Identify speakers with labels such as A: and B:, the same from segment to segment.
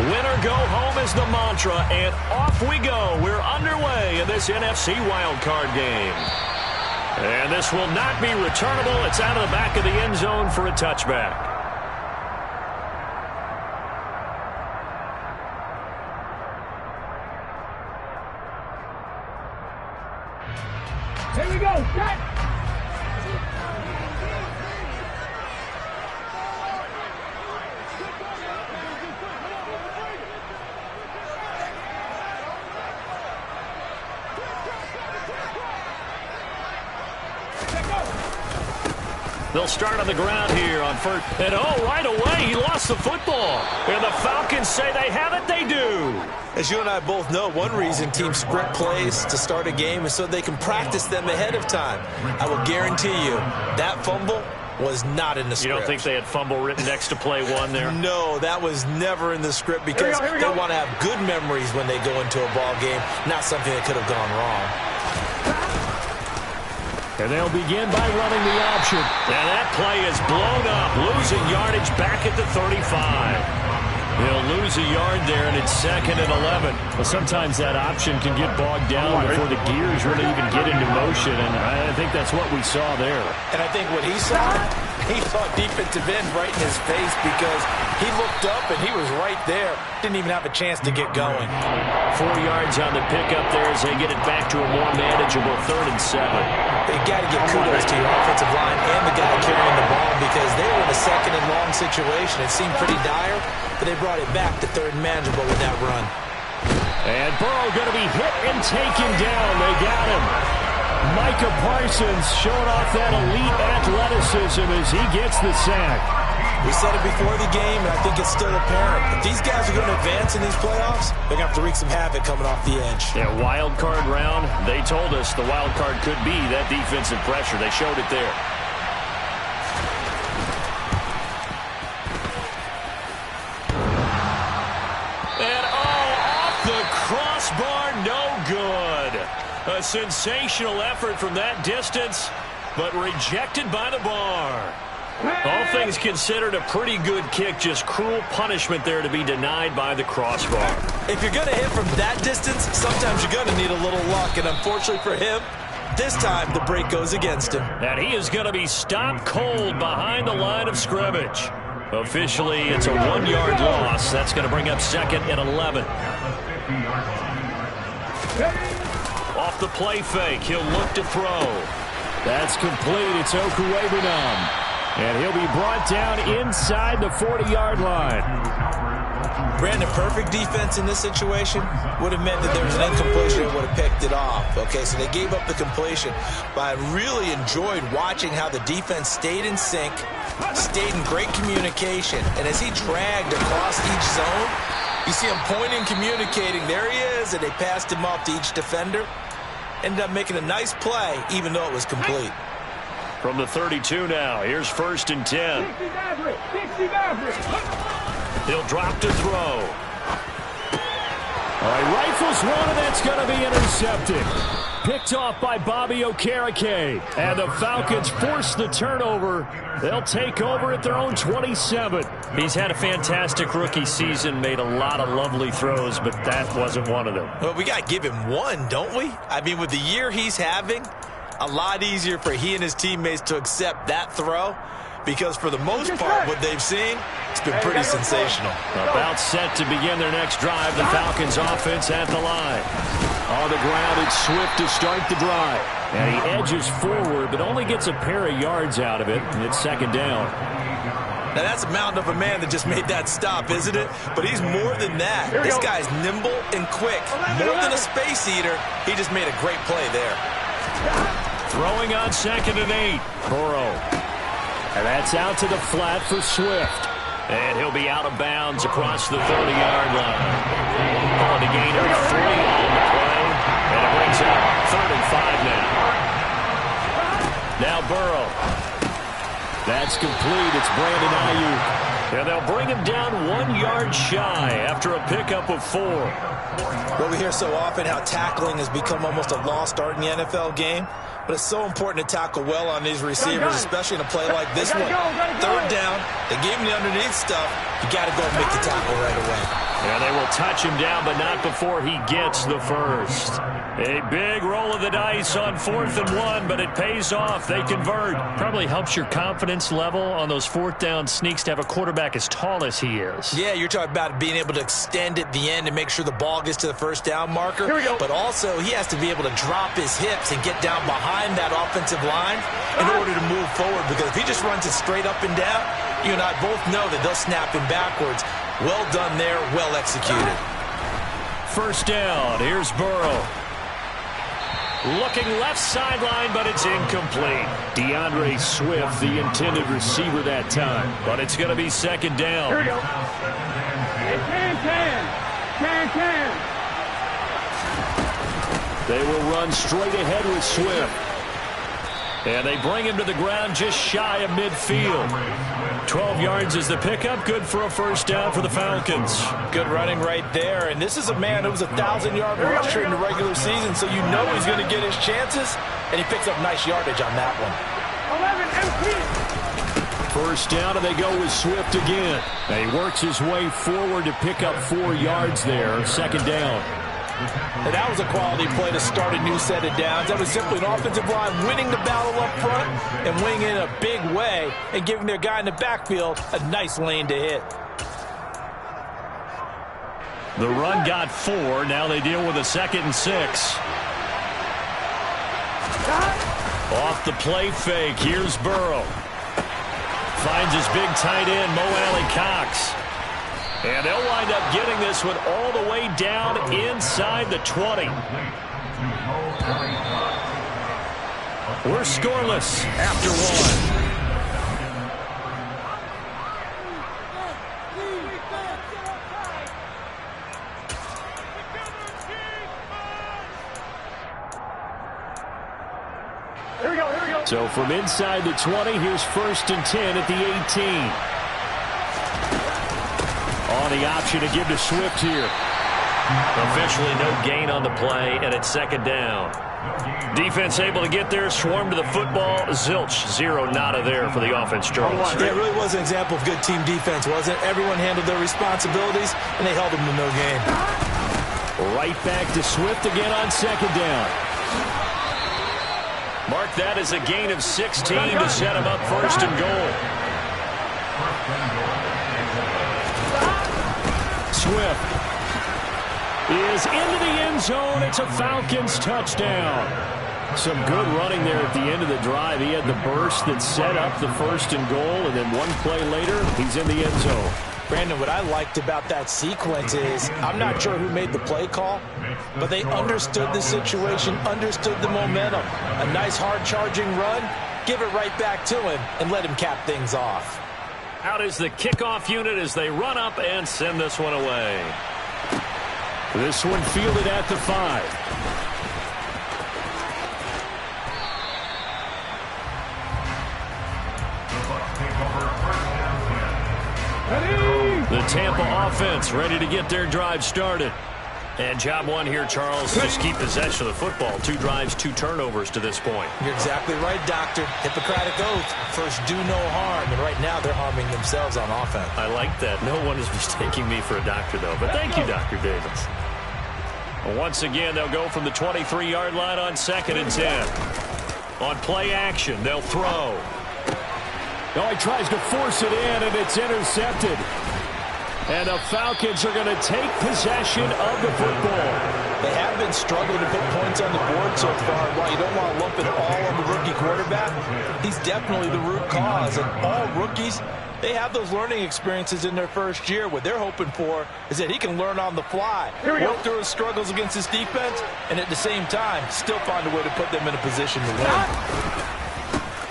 A: Win or go home is the mantra, and off we go. We're underway in this NFC wildcard game. And this will not be returnable. It's out of the back of the end zone for a touchback.
B: Here we go. Set.
A: They'll start on the ground here on first. And right away, he lost the football. And the Falcons say they have it, they do.
C: As you and I both know, one reason teams script plays to start a game is so they can practice them ahead of time. I will guarantee you that fumble was not in the script.
A: You don't think they had fumble written next to play one there?
C: No, that was never in the script because they want to have good memories when they go into a ball game, not something that could have gone wrong.
A: And they'll begin by running the option. And that play is blown up, losing yardage back at the 35. He'll lose a yard there, and it's 2nd and 11.
D: Well, sometimes that option can get bogged down before the gears really even get into motion, and I think that's what we saw there.
C: And I think what he saw defensive end right in his face because he looked up and he was right there. Didn't even have a chance to get going.
A: 4 yards on the pickup there as they get it back to a more manageable 3rd and 7.
C: You got to give kudos to your offensive line and the guy carrying the ball because they were in a 2nd and long situation. It seemed pretty dire, but they brought it back to 3rd and manageable with that run.
A: And Burrow going to be hit and taken down. They got him. Micah Parsons showing off that elite athleticism as he gets the sack.
C: We said it before the game, and I think it's still apparent. If these guys are going to advance in these playoffs, they're going to have to wreak some havoc coming off the edge.
A: Yeah, wild card round. They told us the wild card could be that defensive pressure. They showed it there. And off the crossbar, no good. A sensational effort from that distance, but rejected by the bar. All things considered, a pretty good kick. Just cruel punishment there to be denied by the crossbar.
C: If you're going to hit from that distance, sometimes you're going to need a little luck. And unfortunately for him, this time the break goes against him.
A: And he is going to be stopped cold behind the line of scrimmage. Officially, it's a 1-yard loss. That's going to bring up 2nd and 11. Off the play fake, he'll look to throw.
D: That's complete. It's Okuwebanam. And he'll be brought down inside the 40-yard line.
C: Brandon, perfect defense in this situation would have meant that there was an incompletion and would have picked it off. Okay, so they gave up the completion. But I really enjoyed watching how the defense stayed in sync, stayed in great communication. And as he dragged across each zone, you see him pointing, communicating. There he is, and they passed him off to each defender. Ended up making a nice play, even though it was complete.
A: From the 32 now, here's 1st and 10. He'll drop to throw.
D: All right, rifles one, and that's going to be intercepted. Picked off by Bobby Okereke. And the Falcons force the turnover. They'll take over at their own 27.
A: He's had a fantastic rookie season, made a lot of lovely throws, but that wasn't one of them.
C: Well, we got to give him one, don't we? I mean, with the year he's having, a lot easier for he and his teammates to accept that throw because for the most part, what they've seen, it's been pretty sensational.
A: About set to begin their next drive, the Falcons offense at the line.
D: On the ground, it's Swift to start the drive.
A: And he edges forward, but only gets a pair of yards out of it, and it's 2nd down.
C: Now, that's a mountain of a man that just made that stop, isn't it? But he's more than that. This guy's nimble and quick. More than a space eater, he just made a great play there.
A: Throwing on 2nd and 8. Burrow.
D: And that's out to the flat for Swift.
A: And he'll be out of bounds across the 30-yard line. On the gain of 3 on the play. And it brings up 3rd and 5 now. Now Burrow.
D: That's complete. It's Brandon Ayuk.
A: And they'll bring him down 1 yard shy after a pickup of 4.
C: Well, we hear so often how tackling has become almost a lost art in the NFL game. But it's so important to tackle well on these receivers, especially in a play like this one. 3rd down, they gave him the underneath stuff. You got to go and make the tackle right away.
D: And they will touch him down, but not before he gets the first. A big roll of the dice on 4th and 1, but it pays off. They convert. Probably helps your confidence level on those 4th down sneaks to have a quarterback as tall as he is.
C: Yeah, you're talking about being able to extend at the end and make sure the ball gets to the first down marker.
B: Here we go.
C: But also, he has to be able to drop his hips and get down behind that offensive line in order to move forward. Because if he just runs it straight up and down, you and I both know that they'll snap him backwards. Well done there, well executed.
D: First down, here's Burrow. Looking left sideline, but it's incomplete. DeAndre Swift, the intended receiver that time. But it's going to be 2nd down.
B: Here we go. Can.
D: They will run straight ahead with Swift. And they bring him to the ground just shy of midfield. 12 yards is the pickup. Good for a first down for the Falcons.
C: Good running right there. And this is a man who was a 1,000-yard rusher in the regular season, so you know he's going to get his chances. And he picks up nice yardage on that one.
B: 11
D: First down, and they go with Swift again. And he works his way forward to pick up 4 yards there. 2nd down.
C: And that was a quality play to start a new set of downs. That was simply an offensive line winning the battle up front and winning in a big way and giving their guy in the backfield a nice lane to hit.
D: The run got 4. Now they deal with a 2nd and 6. Off the play fake. Here's Burrow. Finds his big tight end, Mo Alley-Cox. And they'll wind up getting this one all the way down inside the 20. We're scoreless after 1.
B: Here we go.
D: So from inside the 20, here's 1st and 10 at the 18. On the option to give to Swift here. Officially no gain on the play, and it's 2nd down. Defense able to get there, swarm to the football. Zilch, 0 nada there for the offense, Charles.
C: Yeah, it really was an example of good team defense, wasn't it? Everyone handled their responsibilities, and they held them to no gain.
D: Right back to Swift again on 2nd down. Mark that as a gain of 16 to set him up 1st and goal. Swift is into the end zone. It's a Falcons touchdown. Some good running there at the end of the drive. He had the burst that set up the 1st and goal, and then one play later, he's in the end zone.
C: Brandon, what I liked about that sequence is I'm not sure who made the play call, but they understood the situation, understood the momentum. A nice hard-charging run, give it right back to him, and let him cap things off.
D: Out is the kickoff unit as they run up and send this one away. This one fielded at the 5. The Tampa offense ready to get their drive started. And job 1 here, Charles, just keep possession of the football. 2 drives, 2 turnovers to this point.
C: You're exactly right, Doctor. Hippocratic oath. First, do no harm. And right now, they're harming themselves on offense.
D: I like that. No one is mistaking me for a doctor, though. But thank you, Dr. Davis. Once again, they'll go from the 23-yard line on 2nd and 10. On play action, they'll throw. Oh, he tries to force it in, and it's intercepted. And the Falcons are going to take possession of the football.
C: They have been struggling to put points on the board so far. While you don't want to lump it all on the rookie quarterback, he's definitely the root cause. And all rookies, they have those learning experiences in their first year. What they're hoping for is that he can learn on the fly, work through his struggles against his defense, and at the same time, still find a way to put them in a position to win.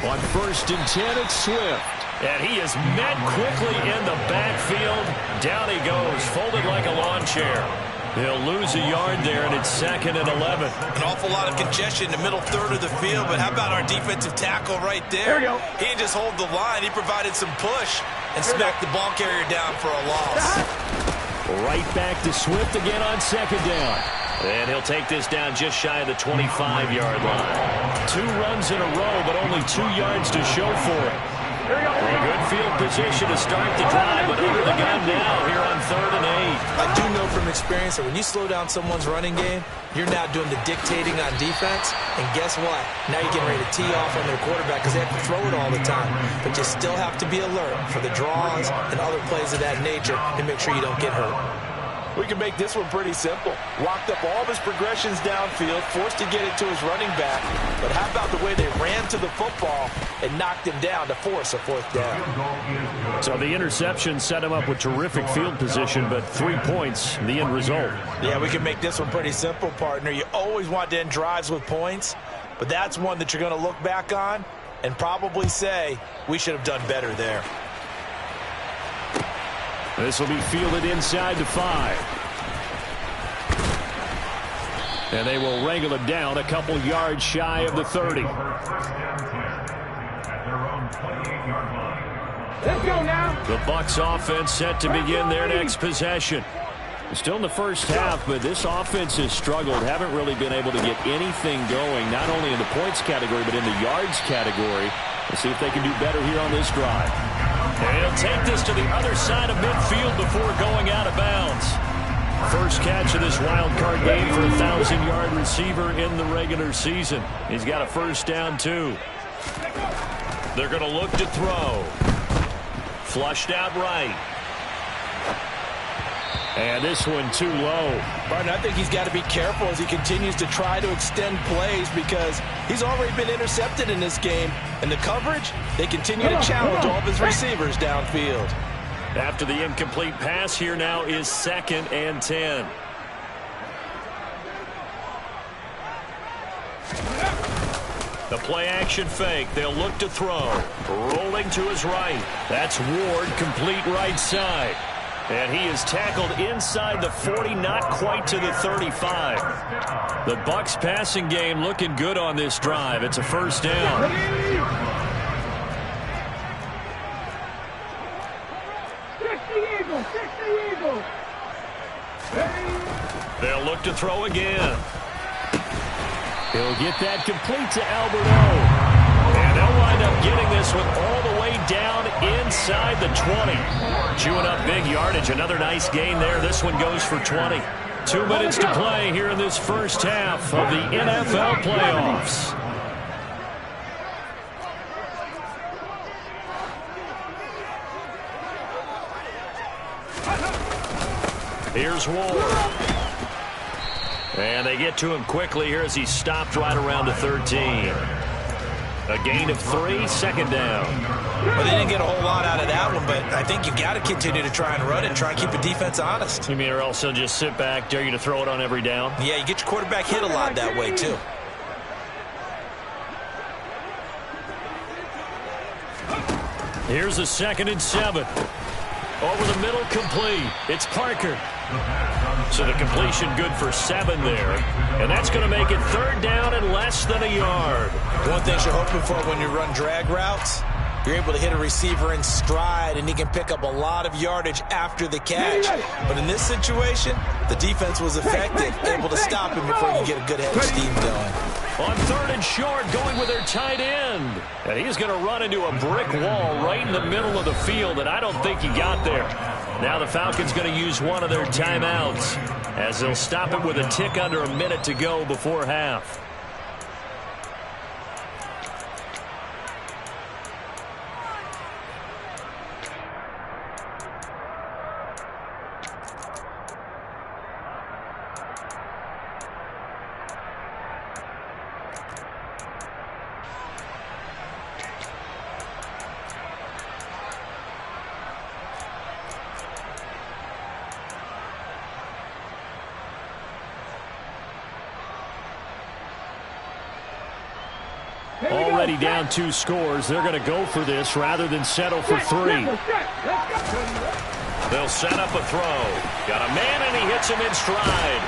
D: On 1st and 10, it's Swift. And he is met quickly in the backfield. Down he goes, folded like a lawn chair. He'll lose a yard there, and it's 2nd and 11.
C: An awful lot of congestion in the middle third of the field, but how about our defensive tackle right there? He didn't just hold the line. He provided some push and smacked the ball carrier down for a loss.
D: Right back to Swift again on 2nd down. And he'll take this down just shy of the 25-yard line. 2 runs in a row, but only 2 yards to show for it.
A: Well, good field position to start the drive, but under the gun now here on 3rd and 8.
C: I do know from experience that when you slow down someone's running game, you're now doing the dictating on defense. And guess what? Now you're getting ready to tee off on their quarterback because they have to throw it all the time. But you still have to be alert for the draws and other plays of that nature and make sure you don't get hurt.
E: We can make this one pretty simple. Locked up all of his progressions downfield, forced to get it to his running back. But how about the way they ran to the football and knocked him down to force a 4th down?
A: So the interception set him up with terrific field position, but 3 points, the end result.
C: Yeah, we can make this one pretty simple, partner. You always want to end drives with points, but that's one that you're going to look back on and probably say, we should have done better there.
A: This will be fielded inside the 5. And they will wrangle it down a couple yards shy of the 30.
B: Let's go now.
A: The Bucs offense set to begin their next possession. Still in the first half, but this offense has struggled. Haven't really been able to get anything going, not only in the points category, but in the yards category. Let's see if they can do better here on this drive. And he'll take this to the other side of midfield before going out of bounds. First catch of this wild card game for a 1,000-yard receiver in the regular season. He's got a first down, too. They're going to look to throw. Flushed out right. And this one too low.
C: Barton, I think he's got to be careful as he continues to try to extend plays because he's already been intercepted in this game. And the coverage, they continue to challenge all of his receivers downfield.
A: After the incomplete pass, here now is 2nd and 10. The play action fake. They'll look to throw. Rolling to his right. That's Ward, complete right side. And he is tackled inside the 40, not quite to the 35. The Bucs passing game looking good on this drive. It's a first down. They'll look to throw again. He'll get that complete to Alberto. And they'll wind up getting this one all the way down inside the 20. Chewing up big yardage. Another nice gain there. This one goes for 20. 2 minutes to play here in this first half of the NFL playoffs. Here's Ward. And they get to him quickly here as he stopped right around the 13. A gain of 3, 2nd down.
C: Well, they didn't get a whole lot out of that one, but I think you got to continue to try and run it, try and keep the defense honest.
A: You mean or else they'll just sit back, dare you to throw it on every down?
C: Yeah, you get your quarterback hit a lot that way, too.
A: Here's a 2nd and 7. Over the middle, complete. It's Parker. So the completion good for 7 there. And that's going to make it 3rd down and less than a yard.
C: One thing you're hoping for when you run drag routes, you're able to hit a receiver in stride, and he can pick up a lot of yardage after the catch. But in this situation, the defense was effective, able to stop him before you get a good head of steam going.
A: On 3rd and short, going with their tight end. And he's going to run into a brick wall right in the middle of the field, and I don't think he got there. Now the Falcons going to use one of their timeouts as they'll stop it with a tick under a minute to go before half. Already down 2 scores. They're going to go for this rather than settle for 3. They'll set up a throw. Got a man, and he hits him in stride.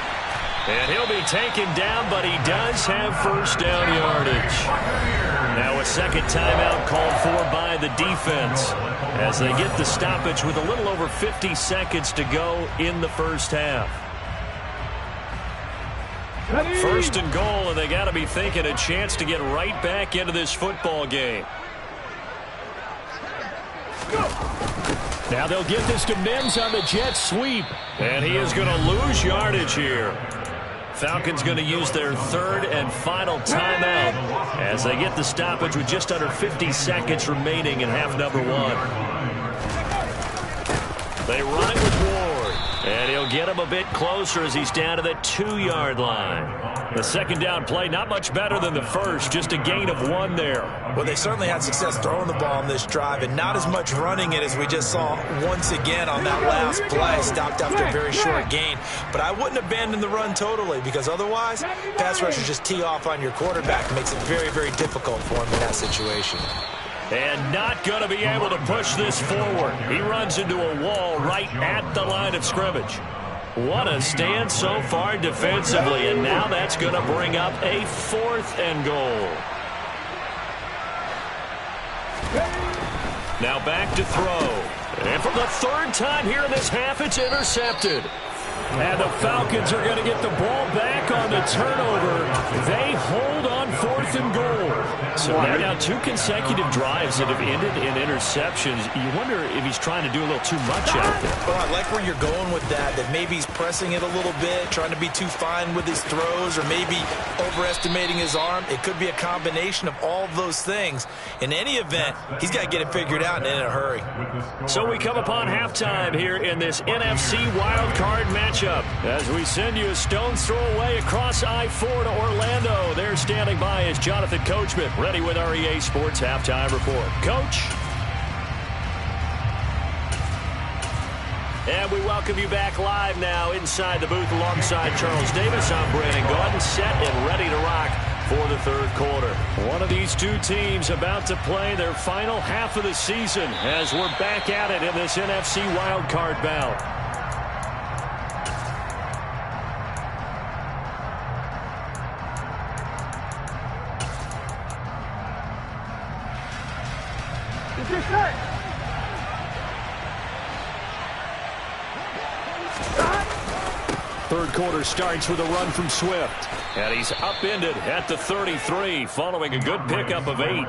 A: And he'll be taken down, but he does have first down yardage. Now a second timeout called for by the defense as they get the stoppage with a little over 50 seconds to go in the first half. 1st and goal, and they got to be thinking a chance to get right back into this football game.
D: Now they'll get this to Mims on the jet sweep. And he is going to lose yardage here. Falcons going to use their third and final timeout as they get the stoppage with just under 50 seconds remaining in half number one. They run it with Ward, and he'll get him a bit closer as he's down to the 2-yard line. The second down play, not much better than the first, just a gain of 1 there.
C: Well, they certainly had success throwing the ball on this drive and not as much running it as we just saw once again on that last play. Stopped after a very short gain. But I wouldn't abandon the run totally because otherwise, pass rushers just tee off on your quarterback. It makes it very, very difficult for him in that situation.
D: And not going to be able to push this forward. He runs into a wall right at the line of scrimmage. What a stand so far defensively, and now that's going to bring up a 4th and goal. Now back to throw. And for the 3rd time here in this half, it's intercepted. And the Falcons are going to get the ball back on the turnover. They hold on 4th and goal. So now 2 consecutive drives that have ended in interceptions. You wonder if he's trying to do a little too much out there.
C: Well, I like where you're going with that maybe he's pressing it a little bit, trying to be too fine with his throws, or maybe overestimating his arm. It could be a combination of all of those things. In any event, he's got to get it figured out and in a hurry.
D: So we come upon halftime here in this NFC wildcard matchup as we send you a stone's throw away across I-4 to Orlando. There standing by is Jonathan Coachman, ready with our EA Sports Halftime Report. Coach? And we welcome you back live now inside the booth alongside Charles Davis. I'm Brandon Gaudin, set and ready to rock for the 3rd quarter. One of these 2 teams about to play their final half of the season as we're back at it in this NFC wildcard bout. Third quarter starts with a run from Swift. And he's upended at the 33 following a good pickup of 8.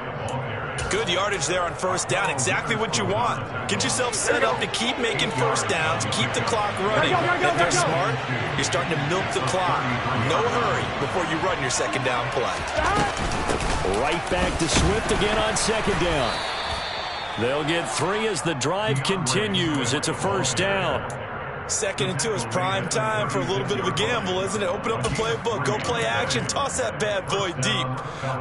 C: Good yardage there on 1st down. Exactly what you want. Get yourself set up to keep making 1st downs, keep the clock running. If they're smart, you're starting to milk the clock. No hurry before you run your 2nd down play.
D: Right back to Swift again on 2nd down. They'll get 3 as the drive continues. It's a 1st down.
C: 2nd and 2 is prime time for a little bit of a gamble, isn't it? Open up the playbook, go play action, toss that bad boy deep.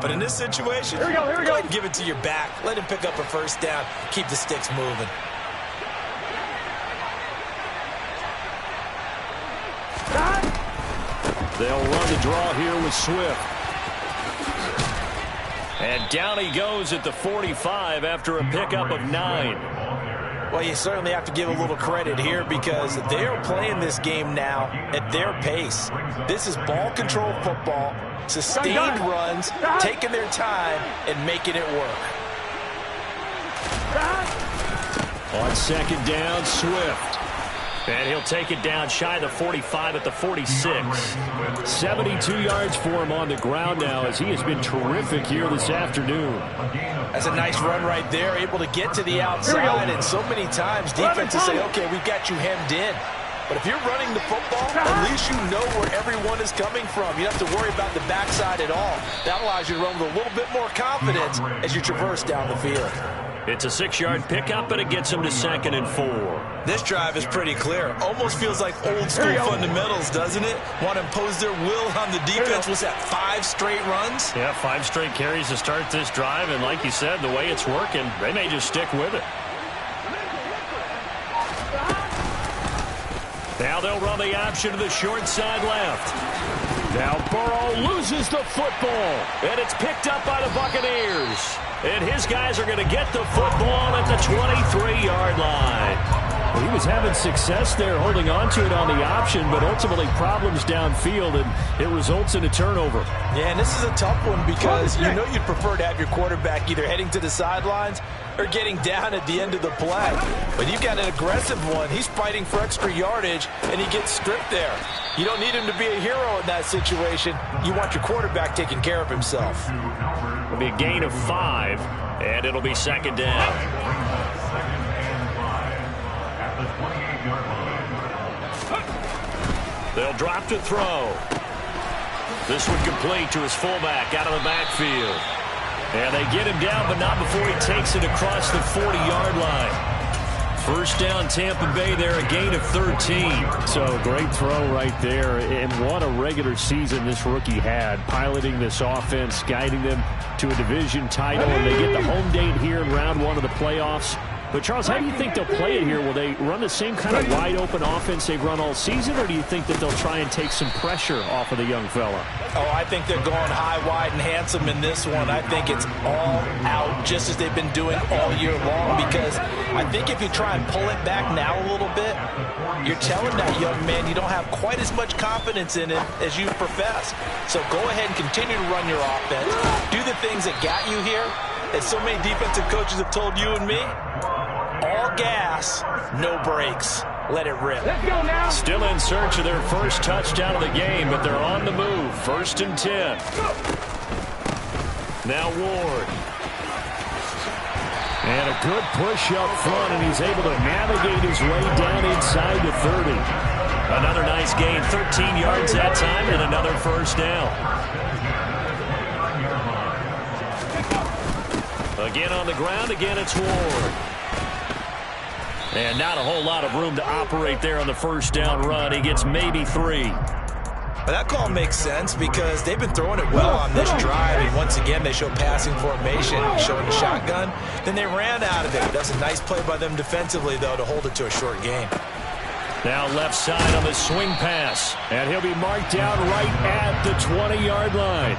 C: But in this situation,
B: here we go.
C: Go ahead and give it to your back. Let him pick up a 1st down. Keep the sticks moving.
D: They'll run the draw here with Swift. And down he goes at the 45 after a pickup of 9.
C: Well, you certainly have to give a little credit here because they are playing this game now at their pace. This is ball control football, sustained runs, taking their time, and making it work.
D: On 2nd down, Swift. And he'll take it down shy of the 45 at the 46. 72 yards for him on the ground now as he has been terrific here this afternoon.
C: That's a nice run right there, able to get to the outside. And so many times defenses say, okay, we've got you hemmed in. But if you're running the football, at least you know where everyone is coming from. You don't have to worry about the backside at all. That allows you to run with a little bit more confidence as you traverse down the field.
D: It's a 6-yard pickup, but it gets him to 2nd and 4.
C: This drive is pretty clear. Almost feels like old school fundamentals, doesn't it? Want to impose their will on the defense. Was that 5 straight runs?
D: Yeah, 5 straight carries to start this drive. And like you said, the way it's working, they may just stick with it. Now they'll run the option to the short side left. Now Burrow loses the football, and it's picked up by the Buccaneers. And his guys are going to get the football at the 23-yard line. Well, he was having success there holding on to it on the option, but ultimately problems downfield, and it results in a turnover.
C: Yeah, and this is a tough one because you know you'd prefer to have your quarterback either heading to the sidelines or getting down at the end of the play. But you've got an aggressive one. He's fighting for extra yardage, and he gets stripped there. You don't need him to be a hero in that situation. You want your quarterback taking care of himself.
D: It'll be a gain of 5, and it'll be 2nd down. They'll drop to throw. This one complete to his fullback out of the backfield. And they get him down, but not before he takes it across the 40-yard line. First down, Tampa Bay there, a gain of 13.
A: So great throw right there. And what a regular season this rookie had, piloting this offense, guiding them to a division title. And they get the home date here in round one of the playoffs. But, Charles, how do you think they'll play it here? Will they run the same kind of wide-open offense they've run all season, or do you think that they'll try and take some pressure off of the young fella?
E: Oh, I think they're going high, wide, and handsome in this one. I think it's all out, just as they've been doing all year long, because I think if you try and pull it back now a little bit, you're telling that young man you don't have quite as much confidence in it as you profess. So go ahead and continue to run your offense. Do the things that got you here. As so many defensive coaches have told you and me, all gas, no brakes. Let it rip.
B: Let's go now.
D: Still in search of their first touchdown of the game, but they're on the move. 1st and 10. Now Ward.
A: And a good push up front, and he's able to navigate his way down inside the 30.
D: Another nice gain, 13 yards that time, and another first down. Again on the ground, again it's Ward. And not a whole lot of room to operate there on the first down run. He gets maybe 3.
C: But that call makes sense because they've been throwing it well on this drive. And once again, they show passing formation, showing the shotgun. Then they ran out of it. That's a nice play by them defensively, though, to hold it to a short gain.
D: Now left side on the swing pass.
A: And he'll be marked down right at the 20-yard line.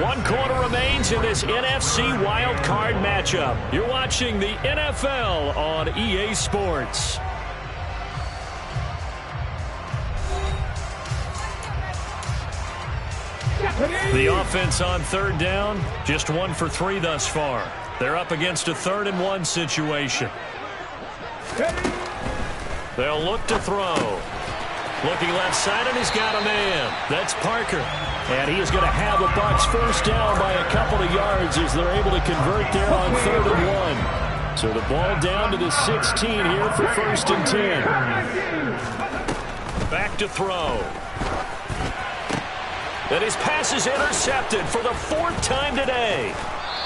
D: 1 quarter remains in this NFC wildcard matchup. You're watching the NFL on EA Sports. The offense on 3rd down, just 1 for 3 thus far. They're up against a 3rd and 1 situation. They'll look to throw. Looking left side, and he's got a man. That's Parker.
A: And he is going to have the Bucs first down by a couple of yards as they're able to convert there on 3rd and 1. So the ball down to the 16 here for 1st and 10.
D: Back to throw. And his pass is intercepted for the 4th time today.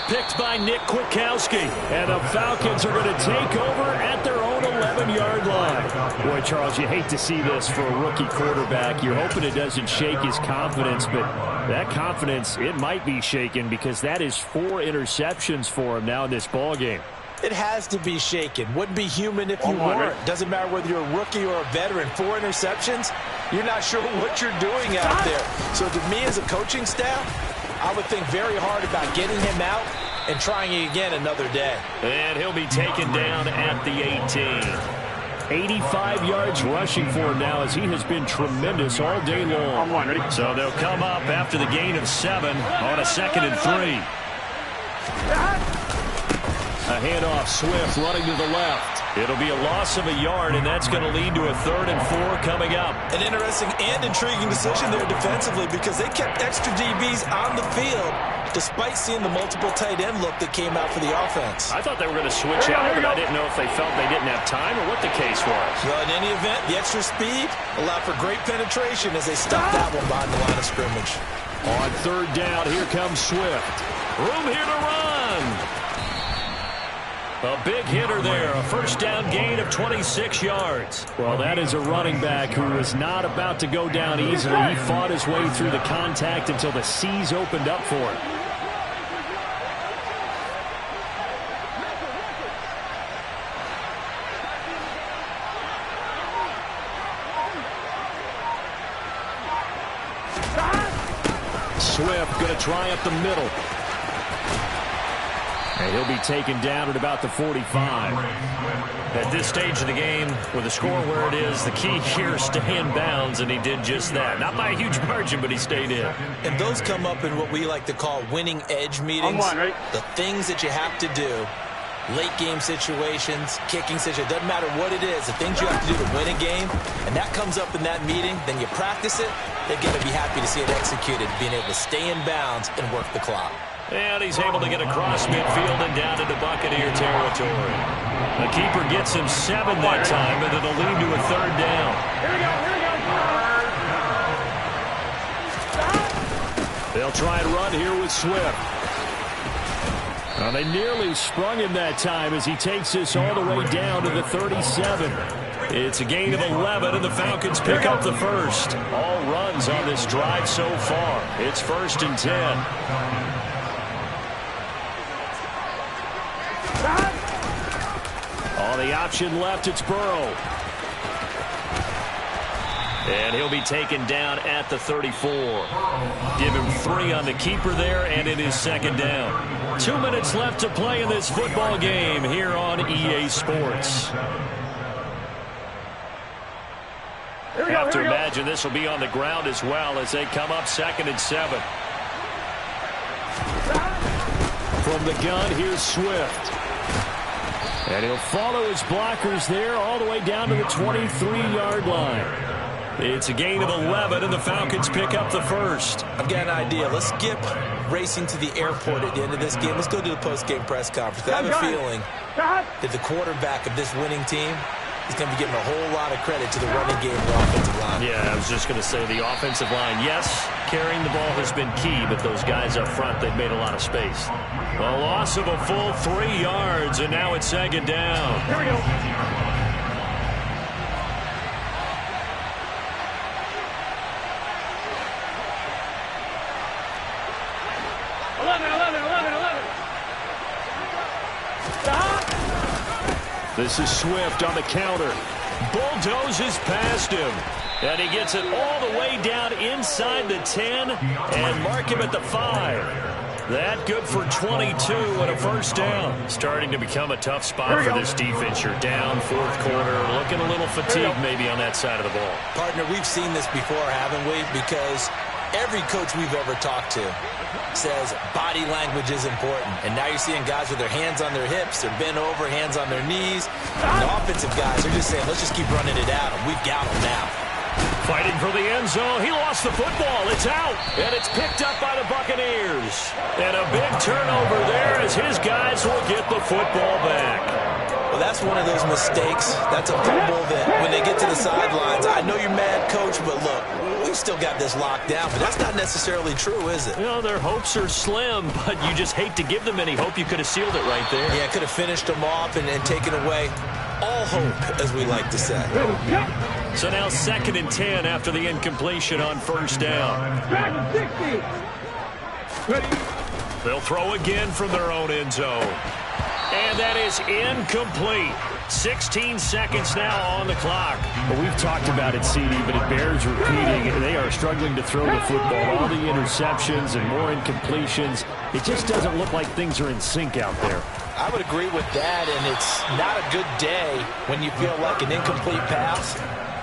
D: Picked by Nick Kwiatkowski.
A: And the Falcons are going to take over at their own 11-yard line. Boy, Charles, you hate to see this for a rookie quarterback. You're hoping it doesn't shake his confidence, but that confidence, it might be shaken because that is 4 interceptions for him now in this ballgame.
E: It has to be shaken. Wouldn't be human if you weren't. Doesn't matter whether you're a rookie or a veteran. 4 interceptions, you're not sure what you're doing out there. So to me as a coaching staff, I would think very hard about getting him out and trying it again another day.
D: And he'll be taken down at the 18.
A: 85 yards rushing for him now as he has been tremendous all day long.
D: So they'll come up after the gain of 7 on a 2nd and 3.
A: A handoff, Swift running to the left.
D: It'll be a loss of a yard, and that's going to lead to a 3rd and 4 coming up.
C: An interesting and intriguing decision there defensively because they kept extra DBs on the field despite seeing the multiple tight end look that came out for the offense.
D: I thought they were going to switch out, but I didn't know if they felt they didn't have time or what the case was.
C: Well, in any event, the extra speed allowed for great penetration as they stuffed that one behind the line of scrimmage.
A: On 3rd down, here comes Swift.
D: Room here to run. A big hitter there, a first down gain of 26 yards.
A: Well, that is a running back who is not about to go down easily. He fought his way through the contact until the C's opened up for him. Swift going to try up the middle. And he'll be taken down at about the 45.
D: At this stage of the game, with the score where it is, the key here is stay in bounds, and he did just that. Not by a huge margin, but he stayed in.
C: And those come up in what we like to call winning edge meetings. The things that you have to do, late game situations, kicking situations, doesn't matter what it is, the things you have to do to win a game, and that comes up in that meeting, then you practice it, they're going to be happy to see it executed, being able to stay in bounds and work the clock.
D: And he's able to get across midfield and down into Buccaneer territory. The keeper gets him 7 that time, and it'll lead to a 3rd down.
B: Here we go.
D: They'll try and run here with Swift. Well, they nearly sprung him that time as he takes this all the way down to the 37. It's a gain of 11, and the Falcons pick up the first. All runs on this drive so far. It's 1st and 10. On the option left, it's Burrow. And he'll be taken down at the 34. Give him 3 on the keeper there, and it is 2nd down. 2 minutes left to play in this football game here on EA Sports. You have to imagine this will be on the ground as well as they come up 2nd and 7. From the gun, here's Swift. And he'll follow his blockers there all the way down to the 23-yard line. It's a gain of 11, and the Falcons pick up the first.
C: I've got an idea. Let's skip racing to the airport at the end of this game. Let's go to the post-game press conference. I have a feeling that the quarterback of this winning team is going to be giving a whole lot of credit to the running game and the offensive line.
D: Yeah, I was just going to say the offensive line, yes, carrying the ball has been key, but those guys up front, they've made a lot of space. A loss of a full 3 yards, and now it's 2nd down.
B: Here we go.
D: This is Swift on the counter. Bulldozes past him. And he gets it all the way down inside the 10 and mark him at the 5. That good for 22 and a 1st down. Starting to become a tough spot for this defense. You're down 4th quarter, looking a little fatigued maybe on that side of the ball.
C: Partner, we've seen this before, haven't we? Because every coach we've ever talked to says body language is important. And now you're seeing guys with their hands on their hips, they're bent over, hands on their knees. And the offensive guys are just saying, let's just keep running it at them. We've got them now.
D: Fighting for the end zone. He lost the football. It's out. And it's picked up by the Buccaneers. And a big turnover there as his guys will get the football back.
C: Well, that's one of those mistakes. That's a fumble that when they get to the sidelines, I know you're mad, coach, but look, we've still got this locked down. But that's not necessarily true, is it?
D: You know, their hopes are slim, but you just hate to give them any hope. You could have sealed it right there.
C: Yeah, could have finished them off and taken away all hope, as we like to say.
D: So now 2nd and 10 after the incompletion on 1st down. They'll throw again from their own end zone. And that is incomplete. 16 seconds now on the clock.
A: Well, we've talked about it, CD, but it bears repeating. They are struggling to throw the football. All the interceptions and more incompletions. It just doesn't look like things are in sync out there.
E: I would agree with that, and it's not a good day when you feel like an incomplete pass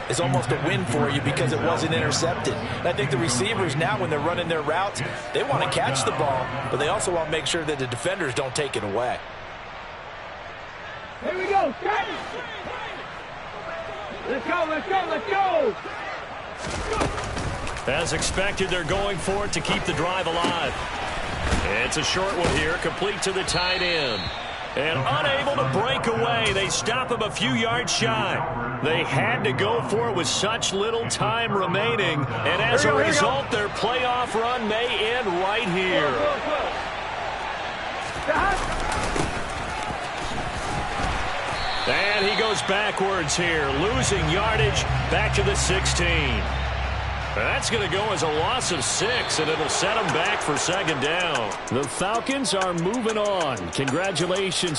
E: is almost a win for you because it wasn't intercepted. And I think the receivers now, when they're running their routes, they want to catch the ball, but they also want to make sure that the defenders don't take it away.
B: Here we go. Let's go, let's go, let's go.
D: As expected, they're going for it to keep the drive alive. It's a short one here, complete to the tight end. And unable to break away, they stop him a few yards shy. They had to go for it with such little time remaining. And as a result, their playoff run may end right here. And he goes backwards here, losing yardage back to the 16. That's going to go as a loss of 6, and it'll set them back for 2nd down.
A: The Falcons are moving on. Congratulations